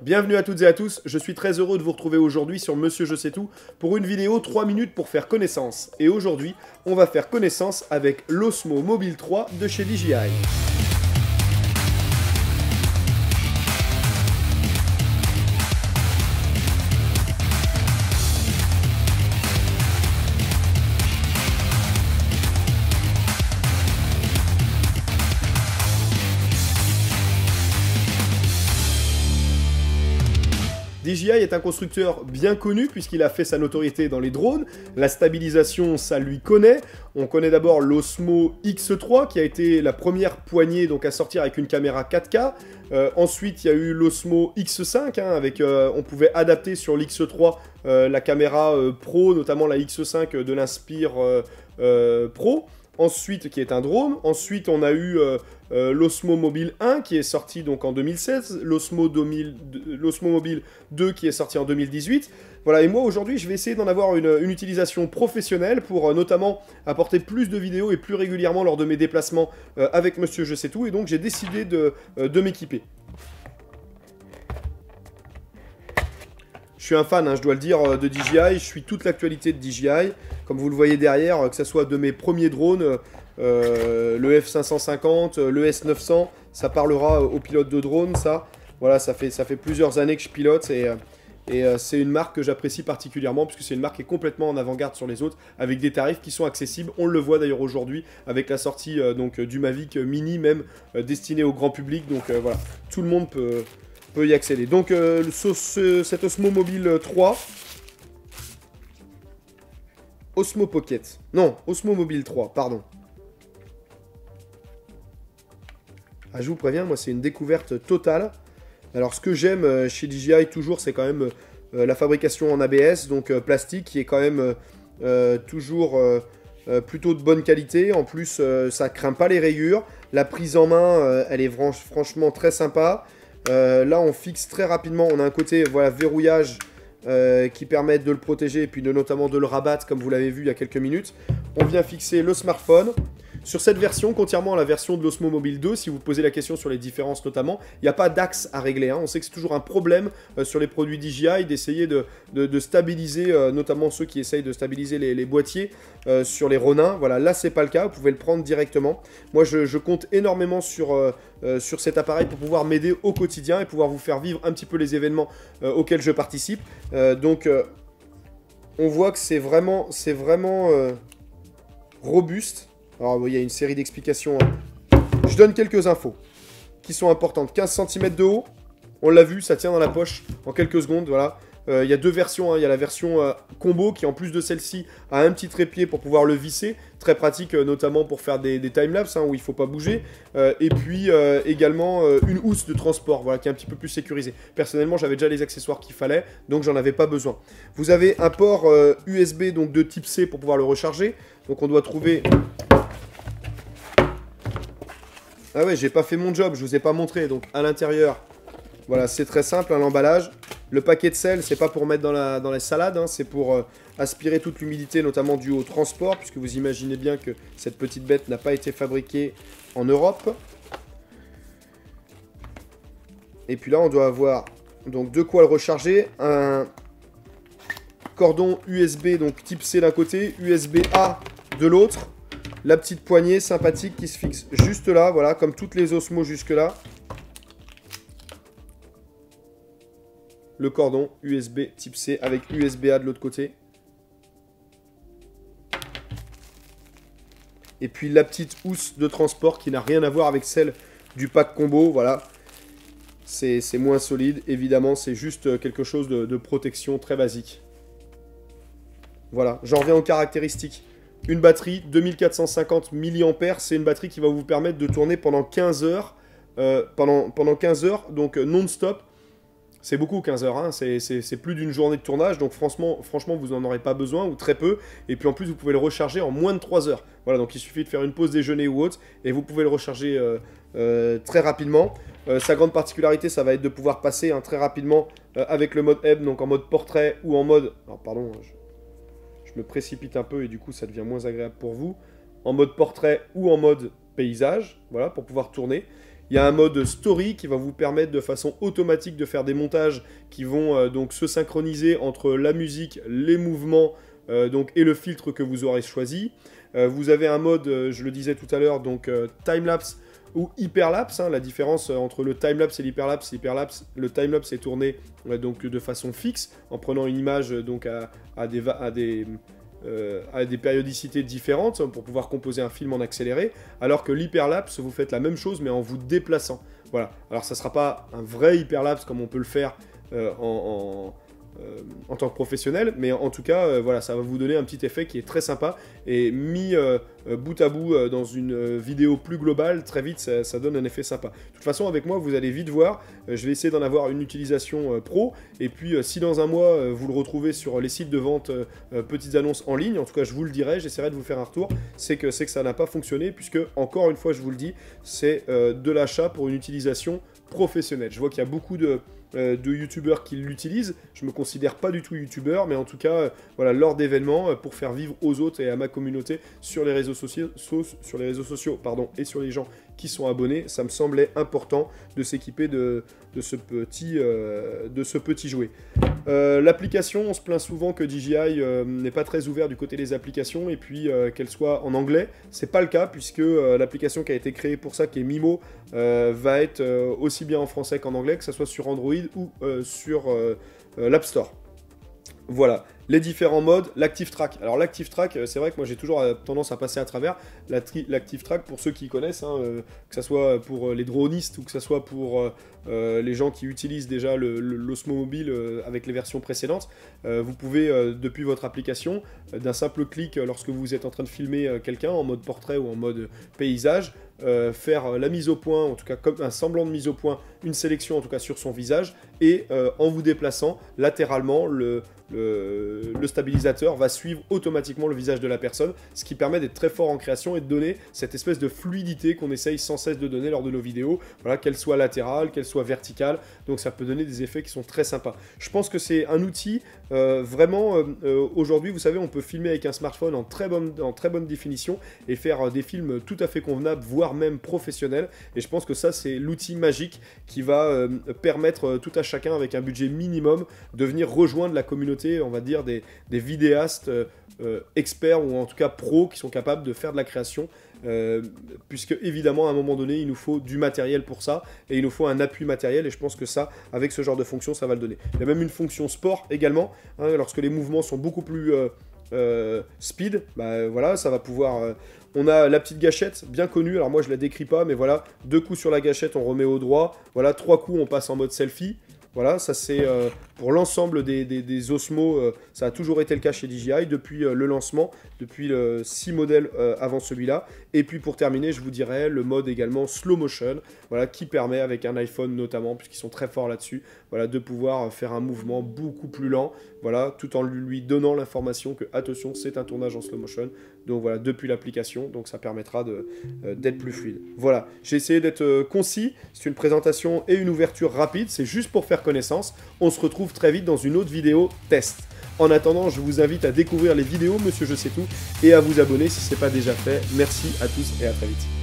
Bienvenue à toutes et à tous, je suis très heureux de vous retrouver aujourd'hui sur Monsieur Je sais tout pour une vidéo 3 minutes pour faire connaissance. Et aujourd'hui, on va faire connaissance avec l'Osmo Mobile 3 de chez DJI. DJI est un constructeur bien connu puisqu'il a fait sa notoriété dans les drones. La stabilisation, ça lui connaît. On connaît d'abord l'Osmo X3 qui a été la première poignée donc, à sortir avec une caméra 4K. Ensuite, il y a eu l'Osmo X5 avec, on pouvait adapter sur l'X3 la caméra Pro, notamment la X5 de l'Inspire Pro. Ensuite, qui est un drone. Ensuite, on a eu l'Osmo Mobile 1 qui est sorti donc en 2016, l'Osmo Mobile 2 qui est sorti en 2018. Voilà, et moi aujourd'hui, je vais essayer d'en avoir une utilisation professionnelle pour notamment apporter plus de vidéos et plus régulièrement lors de mes déplacements avec Monsieur Je sais tout. Et donc, j'ai décidé de m'équiper. Je suis un fan, je dois le dire, de DJI. Je suis toute l'actualité de DJI. Comme vous le voyez derrière, que ce soit de mes premiers drones, le F550, le S900, ça parlera aux pilotes de drones, ça. Voilà, ça fait plusieurs années que je pilote et c'est une marque que j'apprécie particulièrement puisque c'est une marque qui est complètement en avant-garde sur les autres avec des tarifs qui sont accessibles. On le voit d'ailleurs aujourd'hui avec la sortie du Mavic Mini, même destiné au grand public. Donc voilà, tout le monde peut y accéder. Donc cet Osmo Mobile 3... Osmo Pocket. Non, Osmo Mobile 3, pardon. Ah, je vous préviens, moi c'est une découverte totale. Alors ce que j'aime chez DJI toujours, c'est quand même la fabrication en ABS, donc plastique, qui est quand même toujours plutôt de bonne qualité. En plus, ça craint pas les rayures. La prise en main, elle est franchement très sympa. Là, on fixe très rapidement. On a un côté voilà, verrouillage qui permettent de le protéger et puis notamment de le rabattre comme vous l'avez vu il y a quelques minutes. On vient fixer le smartphone. Sur cette version, contrairement à la version de l'Osmo Mobile 2, si vous posez la question sur les différences notamment, il n'y a pas d'axe à régler. On sait que c'est toujours un problème sur les produits DJI d'essayer de stabiliser, notamment ceux qui essayent de stabiliser les boîtiers sur les Ronin. Voilà, là c'est pas le cas, vous pouvez le prendre directement. Moi je compte énormément sur cet appareil pour pouvoir m'aider au quotidien et pouvoir vous faire vivre un petit peu les événements auxquels je participe. On voit que c'est vraiment robuste. Alors, il y a une série d'explications. Je donne quelques infos qui sont importantes. 15 cm de haut, on l'a vu, ça tient dans la poche en quelques secondes. Voilà. Il y a deux versions. Il y a la version combo qui, en plus de celle-ci, a un petit trépied pour pouvoir le visser. Très pratique, notamment pour faire des timelapses où il ne faut pas bouger. Et puis également une housse de transport voilà, qui est un petit peu plus sécurisée. Personnellement, j'avais déjà les accessoires qu'il fallait, donc j'en avais pas besoin. Vous avez un port USB donc, de type C pour pouvoir le recharger. Donc on doit trouver... Ah ouais, j'ai pas fait mon job, je vous ai pas montré. Donc à l'intérieur, voilà, c'est très simple, l'emballage. Le paquet de sel, c'est pas pour mettre dans la salade, c'est pour aspirer toute l'humidité, notamment due au transport, puisque vous imaginez bien que cette petite bête n'a pas été fabriquée en Europe. Et puis là, on doit avoir donc de quoi le recharger. Un cordon USB, donc type C d'un côté, USB-A de l'autre. La petite poignée sympathique qui se fixe juste là, voilà, comme toutes les Osmo jusque là. Le cordon USB type C avec USB-A de l'autre côté. Et puis la petite housse de transport qui n'a rien à voir avec celle du pack combo, voilà. C'est moins solide, évidemment, c'est juste quelque chose de protection très basique. Voilà, j'en reviens aux caractéristiques. Une batterie 2450 mAh, c'est une batterie qui va vous permettre de tourner pendant 15 heures. Pendant 15 heures, donc non-stop. C'est beaucoup 15 heures, c'est plus d'une journée de tournage, donc franchement vous n'en aurez pas besoin, ou très peu. Et puis en plus, vous pouvez le recharger en moins de 3 heures. Voilà, donc il suffit de faire une pause déjeuner ou autre, et vous pouvez le recharger très rapidement. Sa grande particularité, ça va être de pouvoir passer très rapidement avec le mode ebb, donc en mode portrait ou en mode... Alors pardon, je me précipite un peu et du coup ça devient moins agréable pour vous. En mode portrait ou en mode paysage, voilà, pour pouvoir tourner. Il y a un mode story qui va vous permettre de façon automatique de faire des montages qui vont donc se synchroniser entre la musique, les mouvements donc, et le filtre que vous aurez choisi. Vous avez un mode, je le disais tout à l'heure, donc time-lapse ou hyperlapse. La différence entre le timelapse et l'hyperlapse, le timelapse est tourné donc, de façon fixe, en prenant une image donc, à des périodicités différentes pour pouvoir composer un film en accéléré, alors que l'hyperlapse, vous faites la même chose mais en vous déplaçant. Voilà. Alors ça ne sera pas un vrai hyperlapse comme on peut le faire en tant que professionnel, mais en tout cas, voilà, ça va vous donner un petit effet qui est très sympa, et mis bout à bout dans une vidéo plus globale, très vite, ça donne un effet sympa. De toute façon, avec moi, vous allez vite voir, je vais essayer d'en avoir une utilisation pro, et puis si dans un mois, vous le retrouvez sur les sites de vente, petites annonces en ligne, en tout cas, je vous le dirai, j'essaierai de vous faire un retour, c'est que ça n'a pas fonctionné, puisque, encore une fois, je vous le dis, c'est de l'achat pour une utilisation professionnelle. Je vois qu'il y a beaucoup de youtubeurs qui l'utilisent. Je me considère pas du tout youtubeur, mais en tout cas, voilà, lors d'événements, pour faire vivre aux autres et à ma communauté sur les réseaux sociaux, et sur les gens qui sont abonnés, ça me semblait important de s'équiper de ce petit jouet. L'application, on se plaint souvent que DJI n'est pas très ouvert du côté des applications et puis qu'elle soit en anglais. C'est pas le cas puisque l'application qui a été créée pour ça, qui est Mimo, va être aussi bien en français qu'en anglais, que ce soit sur Android ou sur l'App Store. Voilà, les différents modes, l'Active Track. Alors l'Active Track, c'est vrai que moi j'ai toujours tendance à passer à travers. L'Active Track, pour ceux qui connaissent, que ce soit pour les dronistes ou que ce soit pour les gens qui utilisent déjà l'Osmo Mobile avec les versions précédentes, vous pouvez, depuis votre application, d'un simple clic, lorsque vous êtes en train de filmer quelqu'un en mode portrait ou en mode paysage, faire la mise au point, en tout cas comme un semblant de mise au point, une sélection en tout cas sur son visage, et en vous déplaçant latéralement, le stabilisateur va suivre automatiquement le visage de la personne, ce qui permet d'être très fort en création et de donner cette espèce de fluidité qu'on essaye sans cesse de donner lors de nos vidéos, voilà, qu'elle soit latérale, qu'elle soit verticale, donc ça peut donner des effets qui sont très sympas. Je pense que c'est un outil vraiment, aujourd'hui, vous savez, on peut filmer avec un smartphone en très bonne définition et faire des films tout à fait convenables, voire même professionnels, et je pense que ça, c'est l'outil magique qui va permettre tout à chacun, avec un budget minimum, de venir rejoindre la communauté, on va dire, des vidéastes experts, ou en tout cas pros, qui sont capables de faire de la création, puisque évidemment à un moment donné il nous faut du matériel pour ça, et il nous faut un appui matériel, et je pense que ça, avec ce genre de fonction, ça va le donner. Il y a même une fonction sport également, lorsque les mouvements sont beaucoup plus speed, voilà, ça va pouvoir... on a la petite gâchette, bien connue, alors moi je la décris pas, mais voilà, 2 coups sur la gâchette, on remet au droit, voilà, 3 coups, on passe en mode selfie. Voilà, ça c'est pour l'ensemble des Osmo, ça a toujours été le cas chez DJI depuis le lancement, depuis 6 modèles avant celui-là. Et puis pour terminer, je vous dirais le mode également slow motion, voilà, qui permet avec un iPhone notamment, puisqu'ils sont très forts là-dessus, voilà, de pouvoir faire un mouvement beaucoup plus lent, voilà, tout en lui donnant l'information que attention, c'est un tournage en slow motion. Donc voilà, depuis l'application, donc ça permettra d'être plus fluide. Voilà, j'ai essayé d'être concis, c'est une présentation et une ouverture rapide, c'est juste pour faire connaissance. On se retrouve très vite dans une autre vidéo test. En attendant, je vous invite à découvrir les vidéos Monsieur Je sais tout et à vous abonner si ce n'est pas déjà fait. Merci à tous et à très vite.